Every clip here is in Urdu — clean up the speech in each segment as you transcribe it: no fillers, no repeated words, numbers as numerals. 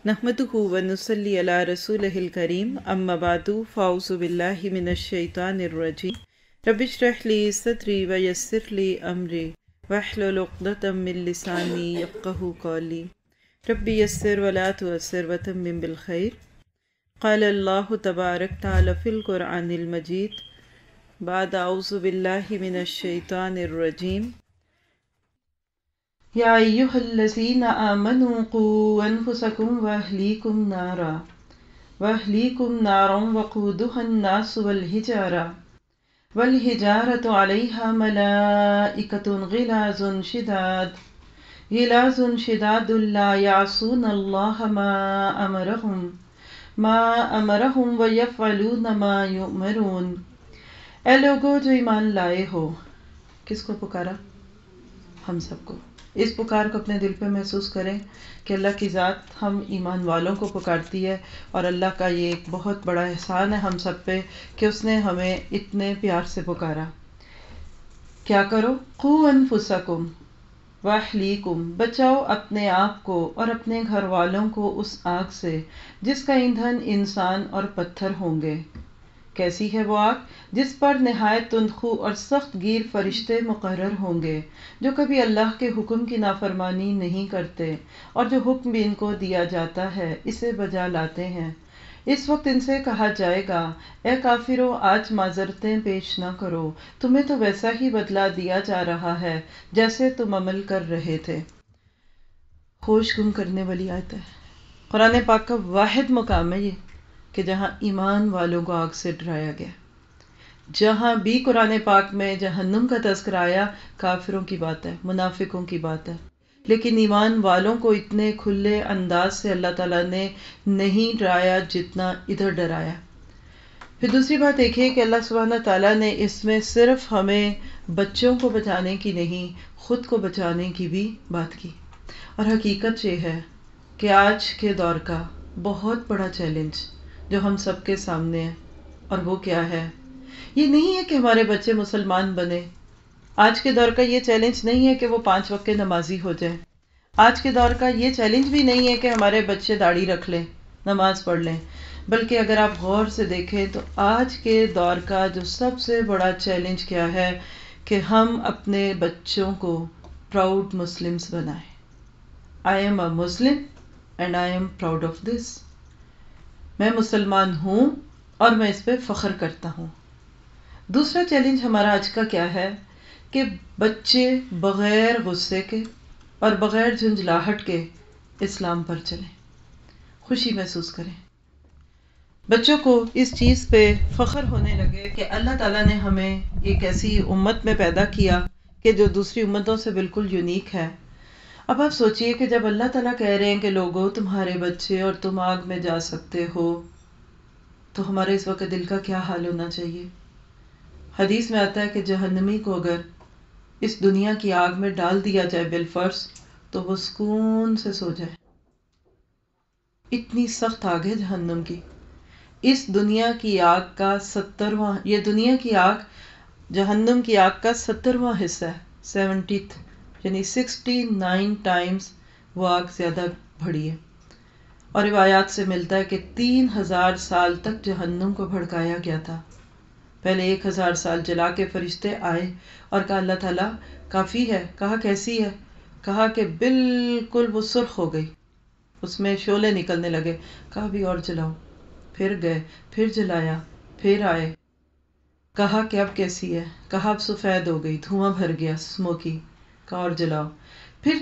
نحمدہ ونصلی علی رسولہ الکریم اما بعد فاعوذ باللہ من الشیطان الرجیم رب اشرح لی صدری ویسر لی امری واحلل عقدۃ من لسانی یفقہوا قولی رب یسر ولا تعسر وتمم بالخیر۔ قال اللہ تبارک تعالی فی القرآن المجید بعد اعوذ باللہ من الشیطان الرجیم یا ایہا الذین آمنوا قوا انفسکم واہلیکم نارا وقودها الناس والحجارۃ علیہا ملائکۃ غلاظ شداد لا یعصون اللہ ما امرہم ویفعلون ما یؤمرون۔ اے لوگو جو ایمان لائے ہو، کس کو پکارا؟ ہم سب کو۔ اس پکار کو اپنے دل پہ محسوس کریں کہ اللہ کی ذات ہم ایمان والوں کو پکارتی ہے، اور اللہ کا یہ ایک بہت بڑا احسان ہے ہم سب پہ کہ اس نے ہمیں اتنے پیار سے پکارا۔ کیا کرو؟ قوا انفسکم واہلیکم، بچاؤ اپنے آپ کو اور اپنے گھر والوں کو اس آگ سے جس کا ایندھن انسان اور پتھر ہوں گے۔ کیسی ہے وہ آگ؟ جس پر نہایت تندخو اور سخت گیر فرشتے مقرر ہوں گے، جو کبھی اللہ کے حکم کی نافرمانی نہیں کرتے اور جو حکم بھی ان کو دیا جاتا ہے اسے بجا لاتے ہیں۔ اس وقت ان سے کہا جائے گا، اے کافرو، آج معذرتیں پیش نہ کرو، تمہیں تو ویسا ہی بدلہ دیا جا رہا ہے جیسے تم عمل کر رہے تھے۔ ہوش گم کرنے والی آیت ہے۔ قرآن پاک کا واحد مقام ہے یہ کہ جہاں ایمان والوں کو آگ سے ڈرایا گیا۔ جہاں بھی قرآن پاک میں جہنم کا تذکرہ آیا، کافروں کی بات ہے، منافقوں کی بات ہے، لیکن ایمان والوں کو اتنے کھلے انداز سے اللہ تعالیٰ نے نہیں ڈرایا جتنا ادھر ڈرایا۔ پھر دوسری بات دیکھیے کہ اللہ سبحانہ تعالیٰ نے اس میں صرف ہمیں بچوں کو بچانے کی نہیں، خود کو بچانے کی بھی بات کی۔ اور حقیقت یہ ہے کہ آج کے دور کا بہت بڑا چیلنج جو ہم سب کے سامنے ہے، اور وہ کیا ہے؟ یہ نہیں ہے کہ ہمارے بچے مسلمان بنے۔ آج کے دور کا یہ چیلنج نہیں ہے کہ وہ 5 وقت کے نمازی ہو جائیں۔ آج کے دور کا یہ چیلنج بھی نہیں ہے کہ ہمارے بچے داڑھی رکھ لیں، نماز پڑھ لیں، بلکہ اگر آپ غور سے دیکھیں تو آج کے دور کا جو سب سے بڑا چیلنج کیا ہے کہ ہم اپنے بچوں کو پراؤڈ مسلمز بنائیں۔ I am a Muslim and I am proud of this۔ میں مسلمان ہوں اور میں اس پہ فخر کرتا ہوں۔ دوسرا چیلنج ہمارا آج کا کیا ہے کہ بچے بغیر غصے کے اور بغیر جھنجھلاہٹ کے اسلام پر چلیں، خوشی محسوس کریں۔ بچوں کو اس چیز پہ فخر ہونے لگے کہ اللہ تعالیٰ نے ہمیں ایک ایسی امت میں پیدا کیا کہ جو دوسری امتوں سے بالکل یونیک ہے۔ اب آپ سوچئے کہ جب اللہ تعالیٰ کہہ رہے ہیں کہ لوگوں تمہارے بچے اور تم آگ میں جا سکتے ہو، تو ہمارے اس وقت دل کا کیا حال ہونا چاہیے؟ حدیث میں آتا ہے کہ جہنمی کو اگر اس دنیا کی آگ میں ڈال دیا جائے بالفرض تو وہ سکون سے سو جائے۔ اتنی سخت آگ ہے جہنم کی۔ اس دنیا کی آگ کا 70واں، یہ دنیا کی آگ جہنم کی آگ کا 70واں حصہ ہے، 70th، یعنی 69 ٹائمز وہ آگ زیادہ بڑی ہے۔ اور روایات سے ملتا ہے کہ 3000 سال تک جہنم کو بھڑکایا گیا تھا۔ پہلے 1000 سال جلا کے فرشتے آئے اور کہا اللہ تعالیٰ کافی ہے۔ کہا کیسی ہے؟ کہا کہ بالکل وہ سرخ ہو گئی، اس میں شعلے نکلنے لگے۔ کہا بھی اور جلاؤ، پھر گئے، پھر جلایا، پھر آئے۔ کہا کہ اب کیسی ہے؟ کہا اب سفید ہو گئی، دھواں بھر گیا، اسموکی۔ کہا اور جلاؤ۔ پھر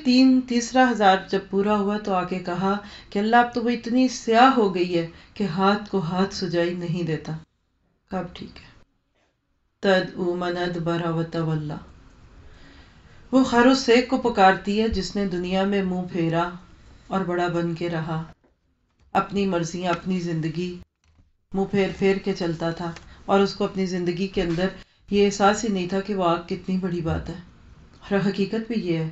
تیسرا 1000 جب پورا ہوا تو آ کے کہا کہ اللہ اب تو وہ اتنی سیاہ ہو گئی ہے کہ ہاتھ کو ہاتھ سجائی نہیں دیتا۔ کہا اب ٹھیک ہے۔ تدعو من ادبر وتولی، وہ ہر اس ایک کو پکارتی ہے جس نے دنیا میں منہ پھیرا اور بڑا بن کے رہا، اپنی مرضیاں، اپنی زندگی منہ پھیر پھیر کے چلتا تھا، اور اس کو اپنی زندگی کے اندر یہ احساس ہی نہیں تھا کہ وہ آگ کتنی بڑی بات ہے۔ اور حقیقت بھی یہ ہے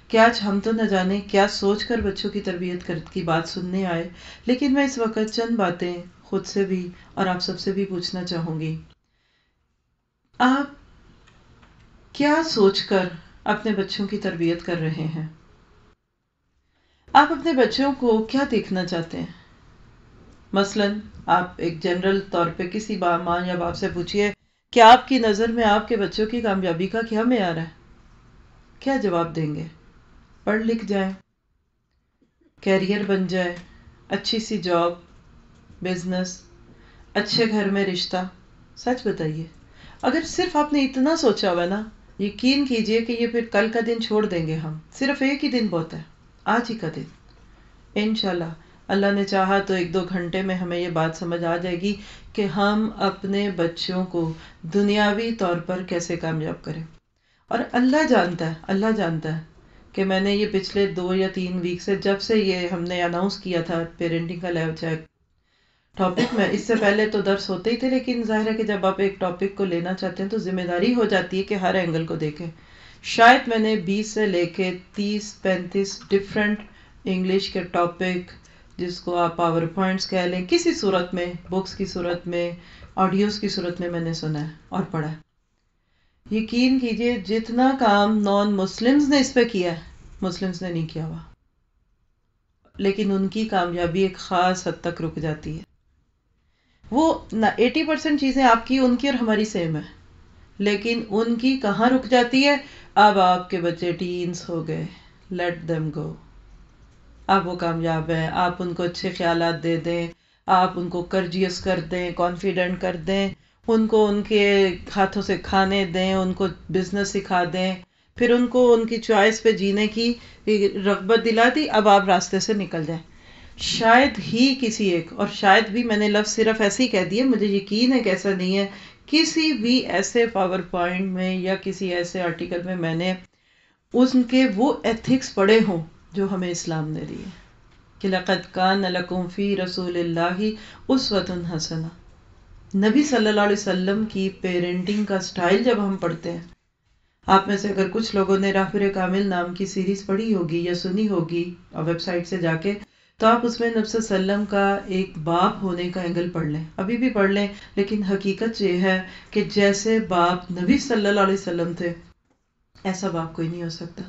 کہ آج ہم تو نہ جانے کیا سوچ کر بچوں کی تربیت کی بات سننے آئے، لیکن میں اس وقت چند باتیں خود سے بھی اور آپ سب سے بھی پوچھنا چاہوں گی۔ آپ کیا سوچ کر اپنے بچوں کی تربیت کر رہے ہیں؟ آپ اپنے بچوں کو کیا دیکھنا چاہتے ہیں؟ مثلاً آپ ایک جنرل طور پہ کسی ماں یا باپ سے پوچھیے کہ آپ کی نظر میں آپ کے بچوں کی کامیابی کا کیا معیار ہے؟ کیا جواب دیں گے؟ پڑھ لکھ جائیں، کیریئر بن جائے، اچھی سی جاب، بزنس، اچھے گھر میں رشتہ. سچ بتائیے، اگر صرف آپ نے اتنا سوچا ہوا نا، یقین کیجئے کہ یہ پھر کل کا دن چھوڑ دیں گے ہم. صرف ایک ہی دن بہت ہے، آج ہی کا دن. انشاءاللہ اللہ نے چاہا تو 1-2 گھنٹے میں ہمیں یہ بات سمجھ آ جائے گی کہ ہم اپنے بچوں کو دنیاوی طور پر کیسے کامیاب کریں. اور اللہ جانتا ہے کہ میں نے یہ پچھلے 2 یا 3 ویک سے، جب سے یہ ہم نے اناؤنس کیا تھا پیرنٹنگ کا لیو چیک ٹاپک میں، اس سے پہلے تو درس ہوتے ہی تھے، لیکن ظاہر ہے کہ جب آپ ایک ٹاپک کو لینا چاہتے ہیں تو ذمہ داری ہو جاتی ہے کہ ہر اینگل کو دیکھیں. شاید میں نے 20 سے لے کے 30-35 ڈفرینٹ انگلش کے ٹاپک، جس کو آپ پاور پوائنٹس کہہ لیں، کسی صورت میں، بکس کی صورت میں، آڈیوز کی صورت میں نے سنا ہے اور پڑھا ہے. یقین کیجئے جتنا کام نان مسلمز نے اس پہ کیا ہے، مسلمز نے نہیں کیا ہوا. لیکن ان کی کامیابی ایک خاص حد تک رک جاتی ہے. وہ 80% چیزیں آپ کی، ان کی اور ہماری سیم ہے، لیکن ان کی کہاں رک جاتی ہے؟ اب آپ کے بچے ٹینز ہو گئے، لیٹ دیم گو. اب وہ کامیاب ہیں، آپ ان کو اچھے خیالات دے دیں، آپ ان کو کرجیس کر دیں، کانفیڈنٹ کر دیں، ان کو ان کے ہاتھوں سے کھانے دیں، ان کو بزنس سکھا دیں، پھر ان کو ان کی چوائس پہ جینے کی رغبت دلا دی، اب آپ راستے سے نکل جائیں. شاید ہی کسی ایک، اور شاید بھی میں نے لفظ صرف ایسے ہی کہہ دیے، مجھے یقین ہے کہ ایسا نہیں ہے، کسی بھی ایسے پاور پوائنٹ میں یا کسی ایسے آرٹیکل میں میں نے ان کے وہ ایتھکس پڑھے ہوں جو ہمیں اسلام نے دیے کہ لَقَدْ كَانَ لَكُمْ فِي رَسُولِ اللَّهِ أُسْوَةٌ حَسَنَةٌ. نبی صلی اللہ علیہ وسلم کی پیرنٹنگ کا سٹائل جب ہم پڑھتے ہیں، آپ میں سے اگر کچھ لوگوں نے راہبر کامل نام کی سیریز پڑھی ہوگی یا سنی ہوگی اور ویب سائٹ سے جا کے، تو آپ اس میں نبی صلی اللہ علیہ وسلم کا ایک باپ ہونے کا اینگل پڑھ لیں، ابھی بھی پڑھ لیں. لیکن حقیقت یہ ہے کہ جیسے باپ نبی صلی اللہ علیہ وسلم تھے، ایسا باپ کوئی نہیں ہو سکتا.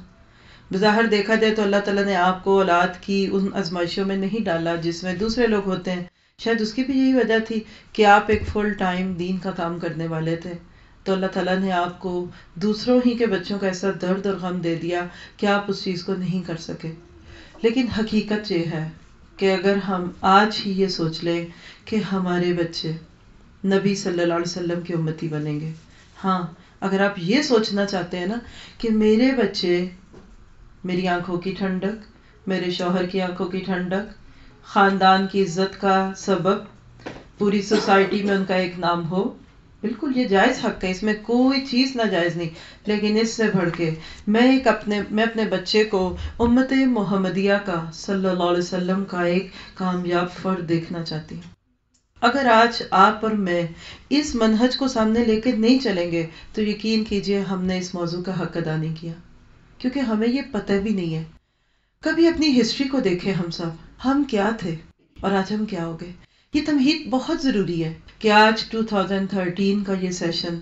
بظاہر دیکھا جائے تو اللہ تعالیٰ نے آپ کو اولاد کی ان آزمائشوں میں نہیں ڈالا جس میں دوسرے لوگ ہوتے ہیں. شاید اس کی بھی یہی وجہ تھی کہ آپ ایک فل ٹائم دین کا کام کرنے والے تھے، تو اللہ تعالیٰ نے آپ کو دوسروں ہی کے بچوں کا ایسا درد اور غم دے دیا کہ آپ اس چیز کو نہیں کر سکے. لیکن حقیقت یہ ہے کہ اگر ہم آج ہی یہ سوچ لیں کہ ہمارے بچے نبی صلی اللہ علیہ وسلم کی امتی بنیں گے. ہاں، اگر آپ یہ سوچنا چاہتے ہیں نا کہ میرے بچے میری آنکھوں کی ٹھنڈک، میرے شوہر کی آنکھوں کی ٹھنڈک، خاندان کی عزت کا سبب، پوری سوسائٹی میں ان کا ایک نام ہو، بالکل یہ جائز حق ہے، اس میں کوئی چیز ناجائز نہیں. لیکن اس سے بڑھ کے میں اپنے بچے کو امت محمدیہ کا صلی اللہ علیہ وسلم کا ایک کامیاب فرد دیکھنا چاہتی ہوں. اگر آج آپ اور میں اس منہج کو سامنے لے کے نہیں چلیں گے تو یقین کیجئے ہم نے اس موضوع کا حق ادا نہیں کیا، کیونکہ ہمیں یہ پتہ بھی نہیں ہے. کبھی اپنی ہسٹری کو دیکھیں، ہم کیا تھے اور آج ہم کیا ہو گئے. یہ تمہید بہت ضروری ہے کہ آج 2013 کا یہ سیشن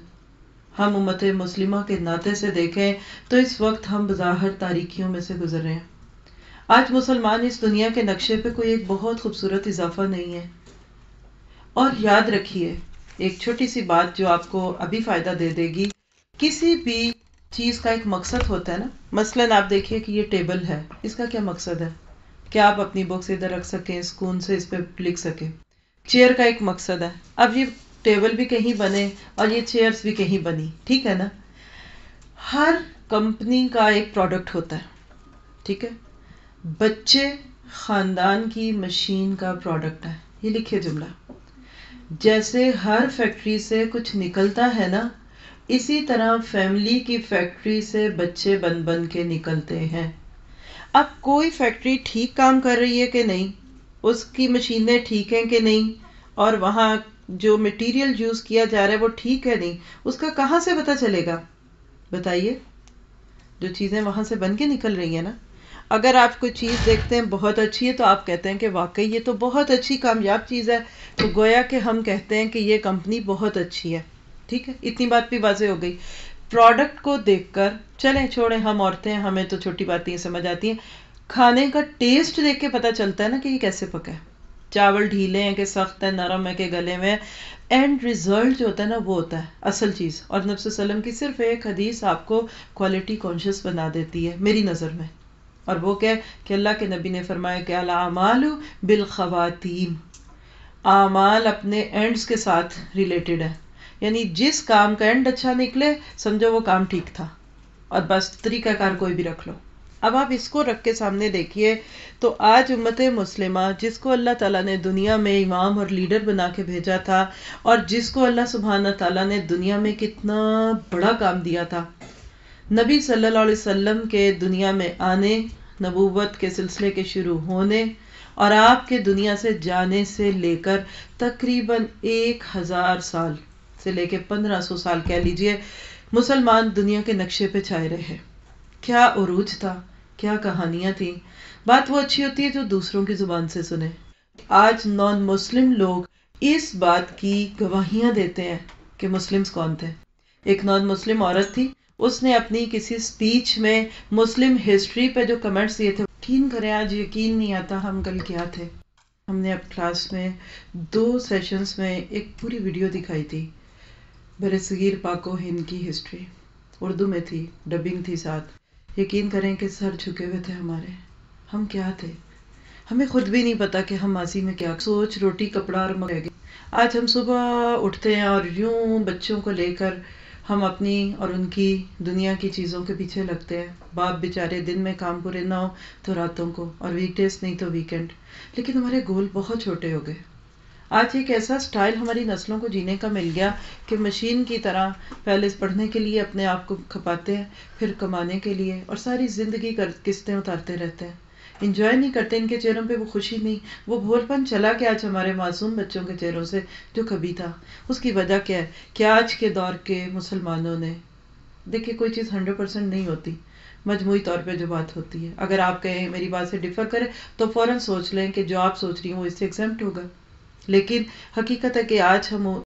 ہم امت مسلمہ کے ناطے سے دیکھیں تو اس وقت ہم بظاہر تاریکیوں میں سے گزر رہے ہیں. آج مسلمان اس دنیا کے نقشے پہ کوئی ایک بہت خوبصورت اضافہ نہیں ہے. اور یاد رکھیے ایک چھوٹی سی بات جو آپ کو ابھی فائدہ دے دے گی، کسی بھی چیز کا ایک مقصد ہوتا ہے نا. مثلاً آپ دیکھیے کہ یہ ٹیبل ہے، اس کا کیا مقصد ہے؟ کہ آپ اپنی بکس ادھر رکھ سکیں، سکون سے اس پہ لکھ سکیں. چیئر کا ایک مقصد ہے. اب یہ ٹیبل بھی کہیں بنے اور یہ چیئرز بھی کہیں بنی، ٹھیک ہے نا. ہر کمپنی کا ایک پروڈکٹ ہوتا ہے، ٹھیک ہے. بچے خاندان کی مشین کا پروڈکٹ ہے. یہ لکھے جملہ. جیسے ہر فیکٹری سے کچھ نکلتا ہے نا، اسی طرح فیملی کی فیکٹری سے بچے بن بن کے نکلتے ہیں. اب کوئی فیکٹری ٹھیک کام کر رہی ہے کہ نہیں، اس کی مشینیں ٹھیک ہیں کہ نہیں، اور وہاں جو مٹیریل یوز کیا جا رہا ہے وہ ٹھیک ہے نہیں، اس کا کہاں سے پتہ چلے گا؟ بتائیے. جو چیزیں وہاں سے بن کے نکل رہی ہیں نا. اگر آپ کوئی چیز دیکھتے ہیں بہت اچھی ہے تو آپ کہتے ہیں کہ واقعی یہ تو بہت اچھی کامیاب چیز ہے، تو گویا کہ ہم کہتے ہیں کہ یہ کمپنی بہت اچھی ہے. ٹھیک ہے، اتنی بات بھی واضح ہو گئی. پروڈکٹ کو دیکھ کر چلیں چھوڑیں، ہم عورتیں، ہمیں تو چھوٹی باتیں سمجھ آتی ہیں. کھانے کا ٹیسٹ دیکھ کے پتہ چلتا ہے نا کہ یہ کیسے پکا ہے، چاول ڈھیلے ہیں کہ سخت ہے، نرم ہے کہ گلے میں، اینڈ ریزلٹ جو ہوتا ہے نا وہ ہوتا ہے اصل چیز. اور نبی صلی اللہ علیہ وسلم کی صرف ایک حدیث آپ کو کوالٹی کانشیس بنا دیتی ہے میری نظر میں، اور وہ کیا کہ اللہ کے نبی نے فرمایا کہ الاعمال بالخواتیم، اعمال اپنے اینڈز کے ساتھ ریلیٹڈ ہے، یعنی جس کام کا اینڈ اچھا نکلے سمجھو وہ کام ٹھیک تھا، اور بس طریقہ کار کوئی بھی رکھ لو. اب آپ اس کو رکھ کے سامنے دیکھیے تو آج امت مسلمہ جس کو اللہ تعالیٰ نے دنیا میں امام اور لیڈر بنا کے بھیجا تھا، اور جس کو اللہ سبحانہ تعالیٰ نے دنیا میں کتنا بڑا کام دیا تھا، نبی صلی اللہ علیہ وسلم کے دنیا میں آنے، نبوت کے سلسلے کے شروع ہونے اور آپ کے دنیا سے جانے سے لے کر تقریباً 1000 سال سے لے کے 1500 سال کہہ لیجئے مسلمان دنیا کے نقشے پہ چھائے رہے. کیا عروج تھا، کیا کہانیاں تھیں. بات وہ اچھی ہوتی ہے جو دوسروں کی زبان سے سنے. آج نان مسلم لوگ اس بات کی گواہیاں دیتے ہیں کہ مسلمز کون تھے. ایک نان مسلم عورت تھی، اس نے اپنی کسی سپیچ میں مسلم ہسٹری پہ جو کمنٹس دیے تھے، یقین کریں آج یقین نہیں آتا ہم کل کیا تھے. ہم نے اب کلاس میں 2 سیشنز میں ایک پوری ویڈیو دکھائی تھی برصغیر پاک و ہند کی ہسٹری، اردو میں تھی، ڈبنگ تھی ساتھ. یقین کریں کہ سر جھکے ہوئے تھے ہمارے. ہم کیا تھے، ہمیں خود بھی نہیں پتا کہ ہم ماضی میں کیا سوچ، روٹی کپڑا اور رہ گئے. آج ہم صبح اٹھتے ہیں اور یوں بچوں کو لے کر ہم اپنی اور ان کی دنیا کی چیزوں کے پیچھے لگتے ہیں. باپ بیچارے دن میں کام پورے نہ ہو تو راتوں کو، اور ویک ڈیز نہیں تو ویکینڈ. لیکن ہمارے گول بہت چھوٹے ہو گئے. آج ایک ایسا سٹائل ہماری نسلوں کو جینے کا مل گیا کہ مشین کی طرح پہلے پڑھنے کے لیے اپنے آپ کو کھپاتے ہیں، پھر کمانے کے لیے، اور ساری زندگی قسطیں اتارتے رہتے ہیں. انجوائے نہیں کرتے، ان کے چہروں پہ وہ خوشی نہیں، وہ بھول پن چلا کہ آج ہمارے معصوم بچوں کے چہروں سے جو کبھی تھا. اس کی وجہ کیا ہے کہ آج کے دور کے مسلمانوں نے، دیکھیں کوئی چیز 100% نہیں ہوتی، مجموعی طور پہ جو بات ہوتی ہے، اگر آپ کہیں میری بات سے ڈفر کریں تو فوراً سوچ لیں کہ جو آپ سوچ رہی ہیں وہ اس سے ایگزمپٹ ہوگا. لیکن حقیقت ہے کہ آج ہم